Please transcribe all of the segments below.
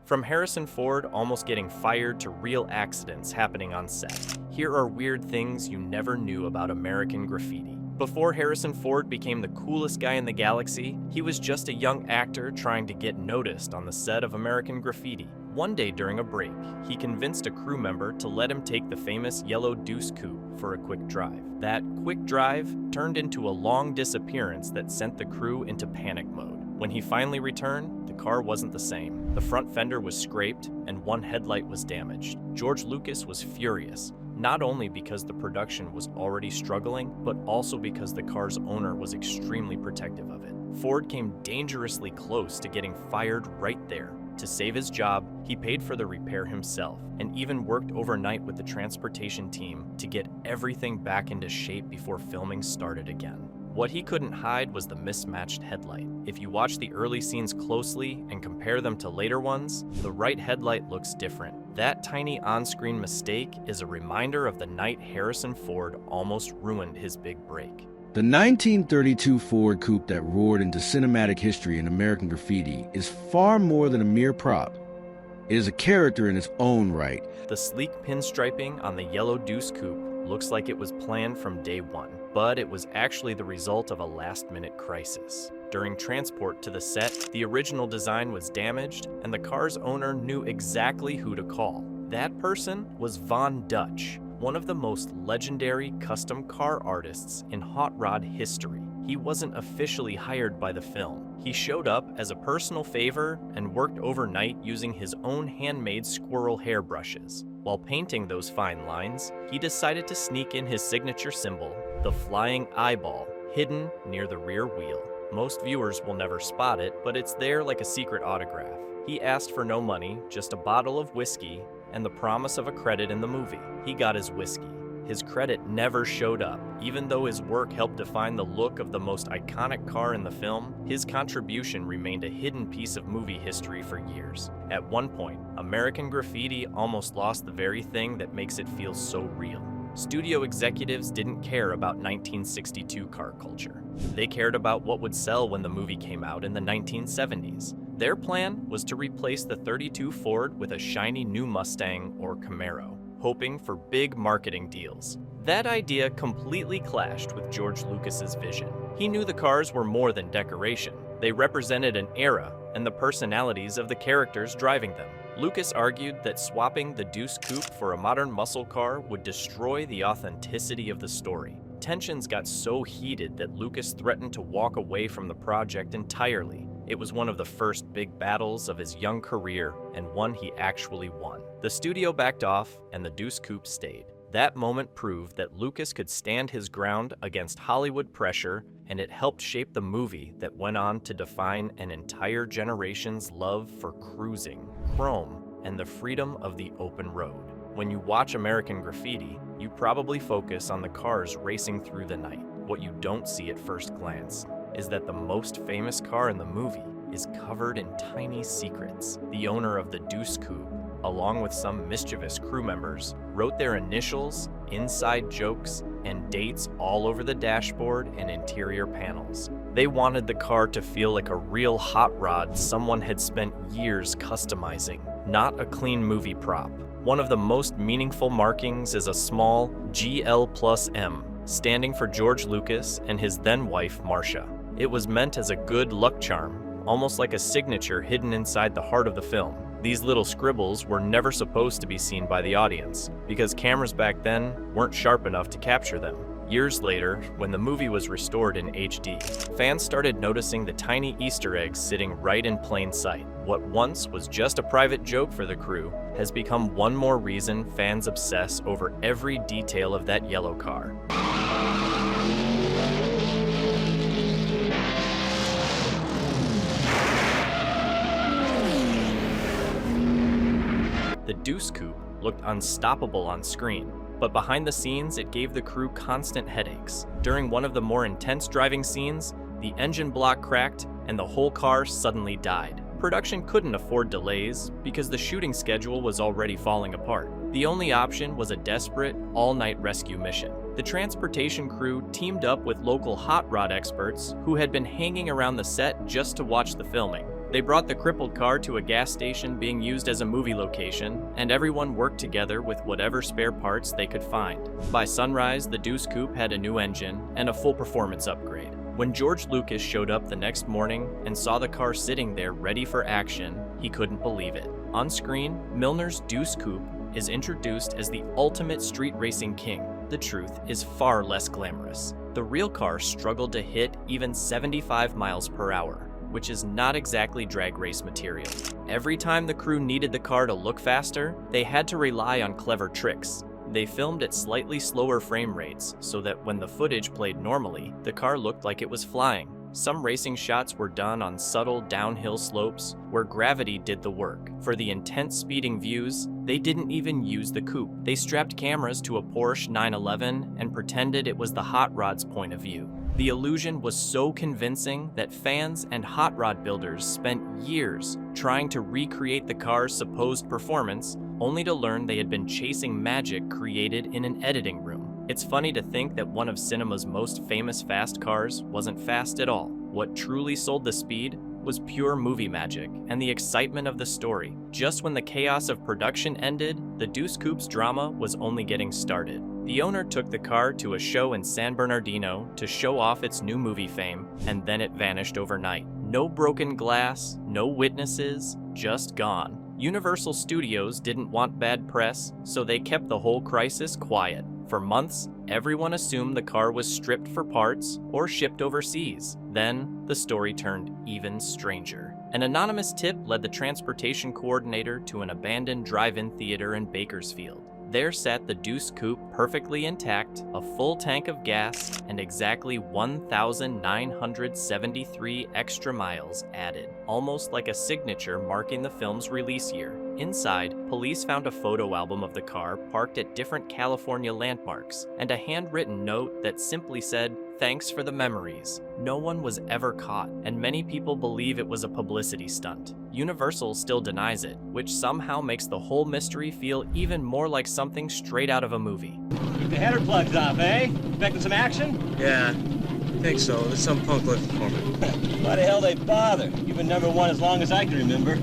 From Harrison Ford almost getting fired to real accidents happening on set, here are weird things you never knew about American Graffiti. Before Harrison Ford became the coolest guy in the galaxy, he was just a young actor trying to get noticed on the set of American Graffiti. One day during a break, he convinced a crew member to let him take the famous yellow Deuce Coupe for a quick drive. That quick drive turned into a long disappearance that sent the crew into panic mode. When he finally returned, the car wasn't the same. The front fender was scraped and one headlight was damaged. George Lucas was furious, not only because the production was already struggling, but also because the car's owner was extremely protective of it. Ford came dangerously close to getting fired right there. To save his job, he paid for the repair himself and even worked overnight with the transportation team to get everything back into shape before filming started again. What he couldn't hide was the mismatched headlight. If you watch the early scenes closely and compare them to later ones, the right headlight looks different. That tiny on-screen mistake is a reminder of the night Harrison Ford almost ruined his big break. The 1932 Ford Coupe that roared into cinematic history in American Graffiti is far more than a mere prop. It is a character in its own right. The sleek pinstriping on the yellow Deuce Coupe looks like it was planned from day one, but it was actually the result of a last-minute crisis. During transport to the set, the original design was damaged, and the car's owner knew exactly who to call. That person was Von Dutch, one of the most legendary custom car artists in hot rod history. He wasn't officially hired by the film. He showed up as a personal favor and worked overnight using his own handmade squirrel hairbrushes. While painting those fine lines, he decided to sneak in his signature symbol, the flying eyeball, hidden near the rear wheel. Most viewers will never spot it, but it's there like a secret autograph. He asked for no money, just a bottle of whiskey and the promise of a credit in the movie. He got his whiskey. His credit never showed up. Even though his work helped define the look of the most iconic car in the film, his contribution remained a hidden piece of movie history for years. At one point, American Graffiti almost lost the very thing that makes it feel so real. Studio executives didn't care about 1962 car culture. They cared about what would sell when the movie came out in the 1970s. Their plan was to replace the 32 Ford with a shiny new Mustang or Camaro, hoping for big marketing deals. That idea completely clashed with George Lucas's vision. He knew the cars were more than decoration. They represented an era and the personalities of the characters driving them. Lucas argued that swapping the Deuce Coupe for a modern muscle car would destroy the authenticity of the story. Tensions got so heated that Lucas threatened to walk away from the project entirely. It was one of the first big battles of his young career, and one he actually won. The studio backed off, and the Deuce Coupe stayed. That moment proved that Lucas could stand his ground against Hollywood pressure, and it helped shape the movie that went on to define an entire generation's love for cruising, chrome, and the freedom of the open road. When you watch American Graffiti, you probably focus on the cars racing through the night. What you don't see at first glance is that the most famous car in the movie is covered in tiny secrets. The owner of the Deuce Coupe, along with some mischievous crew members, wrote their initials, inside jokes, and dates all over the dashboard and interior panels. They wanted the car to feel like a real hot rod someone had spent years customizing, not a clean movie prop. One of the most meaningful markings is a small GL+M, standing for George Lucas and his then-wife, Marcia. It was meant as a good luck charm, almost like a signature hidden inside the heart of the film. These little scribbles were never supposed to be seen by the audience, because cameras back then weren't sharp enough to capture them. Years later, when the movie was restored in HD, fans started noticing the tiny Easter eggs sitting right in plain sight. What once was just a private joke for the crew has become one more reason fans obsess over every detail of that yellow car. The Deuce Coupe looked unstoppable on screen, but behind the scenes it gave the crew constant headaches. During one of the more intense driving scenes, the engine block cracked and the whole car suddenly died. Production couldn't afford delays because the shooting schedule was already falling apart. The only option was a desperate, all-night rescue mission. The transportation crew teamed up with local hot rod experts who had been hanging around the set just to watch the filming. They brought the crippled car to a gas station being used as a movie location, and everyone worked together with whatever spare parts they could find. By sunrise, the Deuce Coupe had a new engine and a full performance upgrade. When George Lucas showed up the next morning and saw the car sitting there ready for action, he couldn't believe it. On screen, Milner's Deuce Coupe is introduced as the ultimate street racing king. The truth is far less glamorous. The real car struggled to hit even 75 miles per hour, which is not exactly drag race material. Every time the crew needed the car to look faster, they had to rely on clever tricks. They filmed at slightly slower frame rates so that when the footage played normally, the car looked like it was flying. Some racing shots were done on subtle downhill slopes where gravity did the work. For the intense speeding views, they didn't even use the coupe. They strapped cameras to a Porsche 911 and pretended it was the hot rod's point of view. The illusion was so convincing that fans and hot rod builders spent years trying to recreate the car's supposed performance, only to learn they had been chasing magic created in an editing room. It's funny to think that one of cinema's most famous fast cars wasn't fast at all. What truly sold the speed was pure movie magic and the excitement of the story. Just when the chaos of production ended, the Deuce Coupe's drama was only getting started. The owner took the car to a show in San Bernardino to show off its new movie fame, and then it vanished overnight. No broken glass, no witnesses, just gone. Universal Studios didn't want bad press, so they kept the whole crisis quiet. For months, everyone assumed the car was stripped for parts or shipped overseas. Then, the story turned even stranger. An anonymous tip led the transportation coordinator to an abandoned drive-in theater in Bakersfield. There sat the Deuce Coupe perfectly intact, a full tank of gas, and exactly 1,973 extra miles added, almost like a signature marking the film's release year. Inside, police found a photo album of the car parked at different California landmarks, and a handwritten note that simply said, "Thanks for the memories." No one was ever caught, and many people believe it was a publicity stunt. Universal still denies it, which somehow makes the whole mystery feel even more like something straight out of a movie. Keep the header plugs off, eh? Expecting some action? Yeah, I think so. There's some punk looking for me. Why the hell they bother? You've been number one as long as I can remember.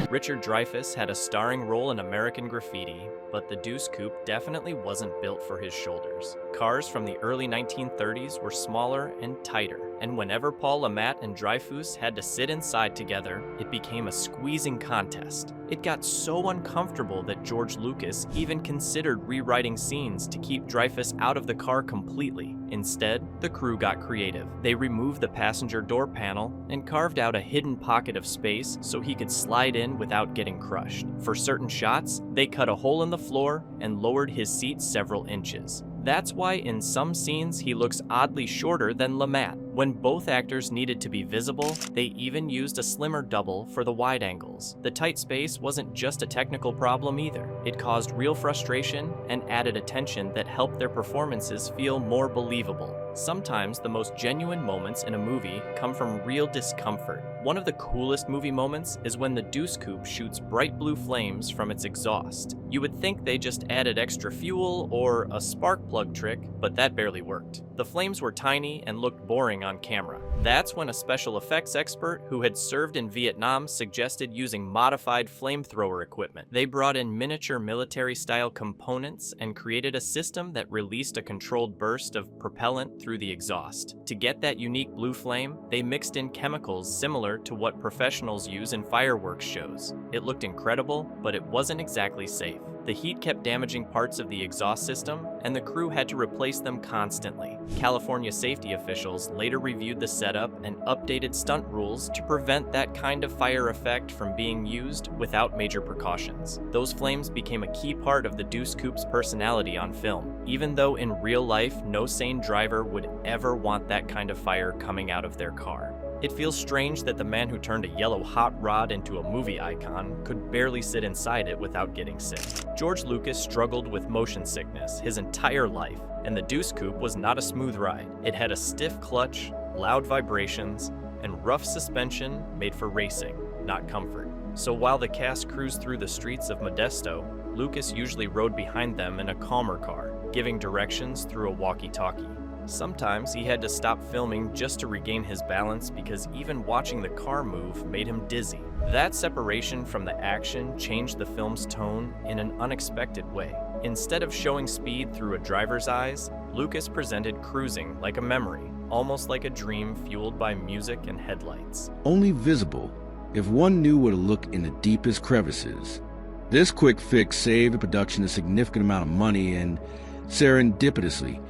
Richard Dreyfuss had a starring role in American Graffiti, but the Deuce Coupe definitely wasn't built for his shoulders. Cars from the early 1930s were smaller and tighter, and whenever Paul Le Mat and Dreyfuss had to sit inside together, it became a squeezing contest. It got so uncomfortable that George Lucas even considered rewriting scenes to keep Dreyfuss out of the car completely. Instead, the crew got creative. They removed the passenger door panel and carved out a hidden pocket of space so he could slide in without getting crushed. For certain shots, they cut a hole in the floor and lowered his seat several inches. That's why in some scenes he looks oddly shorter than Le Mat. When both actors needed to be visible, they even used a slimmer double for the wide angles. The tight space wasn't just a technical problem either. It caused real frustration and added a tension that helped their performances feel more believable. Sometimes the most genuine moments in a movie come from real discomfort. One of the coolest movie moments is when the Deuce Coupe shoots bright blue flames from its exhaust. You would think they just added extra fuel or a spark plug trick, but that barely worked. The flames were tiny and looked boring on camera. That's when a special effects expert who had served in Vietnam suggested using modified flamethrower equipment. They brought in miniature military-style components and created a system that released a controlled burst of propellant through the exhaust. To get that unique blue flame, they mixed in chemicals similar to what professionals use in fireworks shows. It looked incredible, but it wasn't exactly safe. The heat kept damaging parts of the exhaust system, and the crew had to replace them constantly. California safety officials later reviewed the setup and updated stunt rules to prevent that kind of fire effect from being used without major precautions. Those flames became a key part of the Deuce Coupe's personality on film, even though in real life no sane driver would ever want that kind of fire coming out of their car. It feels strange that the man who turned a yellow hot rod into a movie icon could barely sit inside it without getting sick. George Lucas struggled with motion sickness his entire life, and the Deuce Coupe was not a smooth ride. It had a stiff clutch, loud vibrations, and rough suspension made for racing, not comfort. So while the cast cruised through the streets of Modesto, Lucas usually rode behind them in a calmer car, giving directions through a walkie-talkie. Sometimes he had to stop filming just to regain his balance because even watching the car move made him dizzy. That separation from the action changed the film's tone in an unexpected way. Instead of showing speed through a driver's eyes, Lucas presented cruising like a memory, almost like a dream fueled by music and headlights. Only visible if one knew where to look in the deepest crevices. This quick fix saved the production a significant amount of money and, serendipitously,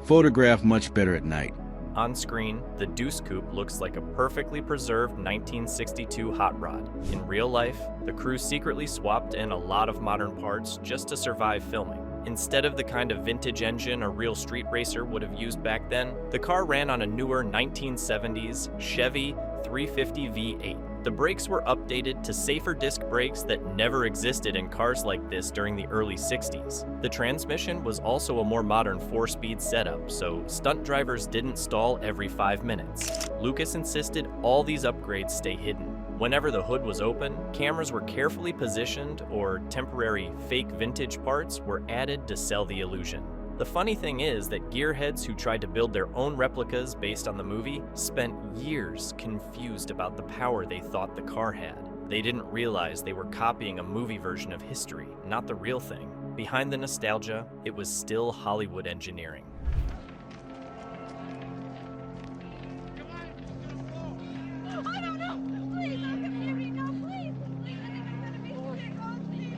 photographed much better at night. On screen, the Deuce Coupe looks like a perfectly preserved 1962 hot rod. In real life, the crew secretly swapped in a lot of modern parts just to survive filming. Instead of the kind of vintage engine a real street racer would have used back then, the car ran on a newer 1970s Chevy 350 V8. The brakes were updated to safer disc brakes that never existed in cars like this during the early 60s. The transmission was also a more modern 4-speed setup, so stunt drivers didn't stall every 5 minutes. Lucas insisted all these upgrades stay hidden. Whenever the hood was open, cameras were carefully positioned or temporary fake vintage parts were added to sell the illusion. The funny thing is that gearheads who tried to build their own replicas based on the movie spent years confused about the power they thought the car had. They didn't realize they were copying a movie version of history, not the real thing. Behind the nostalgia, it was still Hollywood engineering.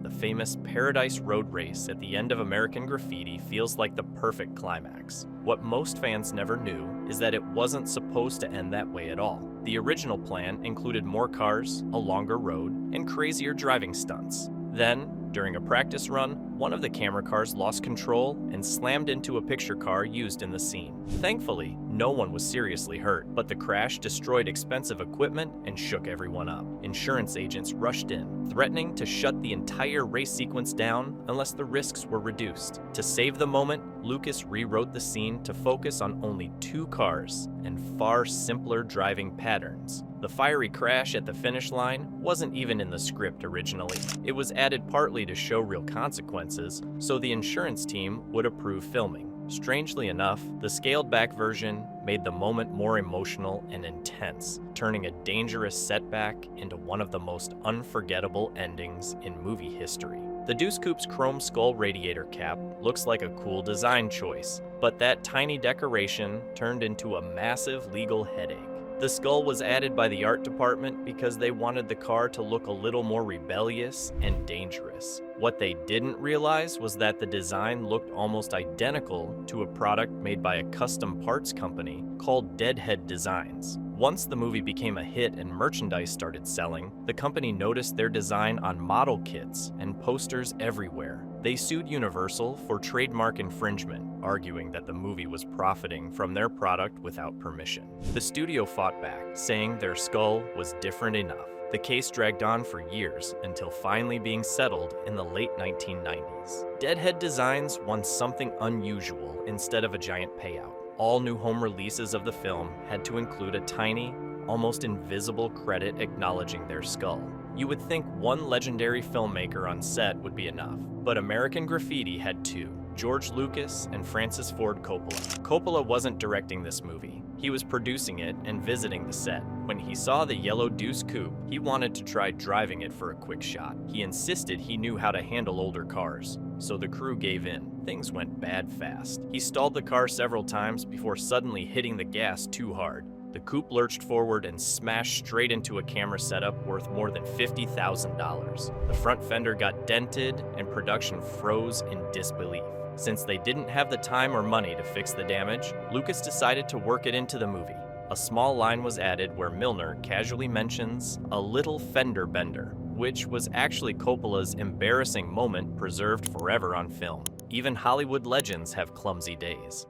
The famous Paradise Road Race at the end of American Graffiti feels like the perfect climax. What most fans never knew is that it wasn't supposed to end that way at all. The original plan included more cars, a longer road, and crazier driving stunts. Then, during a practice run, one of the camera cars lost control and slammed into a picture car used in the scene. Thankfully, no one was seriously hurt, but the crash destroyed expensive equipment and shook everyone up. Insurance agents rushed in, threatening to shut the entire race sequence down unless the risks were reduced. To save the moment, Lucas rewrote the scene to focus on only 2 cars and far simpler driving patterns. The fiery crash at the finish line wasn't even in the script originally. It was added partly to show real consequences, so the insurance team would approve filming. Strangely enough, the scaled-back version made the moment more emotional and intense, turning a dangerous setback into one of the most unforgettable endings in movie history. The Deuce Coupe's chrome skull radiator cap looks like a cool design choice, but that tiny decoration turned into a massive legal headache. The skull was added by the art department because they wanted the car to look a little more rebellious and dangerous. What they didn't realize was that the design looked almost identical to a product made by a custom parts company called Deadhead Designs. Once the movie became a hit and merchandise started selling, the company noticed their design on model kits and posters everywhere. They sued Universal for trademark infringement, arguing that the movie was profiting from their product without permission. The studio fought back, saying their skull was different enough. The case dragged on for years until finally being settled in the late 1990s. Deadhead Designs won something unusual instead of a giant payout. All new home releases of the film had to include a tiny, almost invisible credit acknowledging their skull. You would think one legendary filmmaker on set would be enough, but American Graffiti had 2. George Lucas and Francis Ford Coppola. Coppola wasn't directing this movie. He was producing it and visiting the set. When he saw the yellow Deuce Coupe, he wanted to try driving it for a quick shot. He insisted he knew how to handle older cars, so the crew gave in. Things went bad fast. He stalled the car several times before suddenly hitting the gas too hard. The coupe lurched forward and smashed straight into a camera setup worth more than $50,000. The front fender got dented and production froze in disbelief. Since they didn't have the time or money to fix the damage, Lucas decided to work it into the movie. A small line was added where Milner casually mentions a little fender bender, which was actually Coppola's embarrassing moment preserved forever on film. Even Hollywood legends have clumsy days.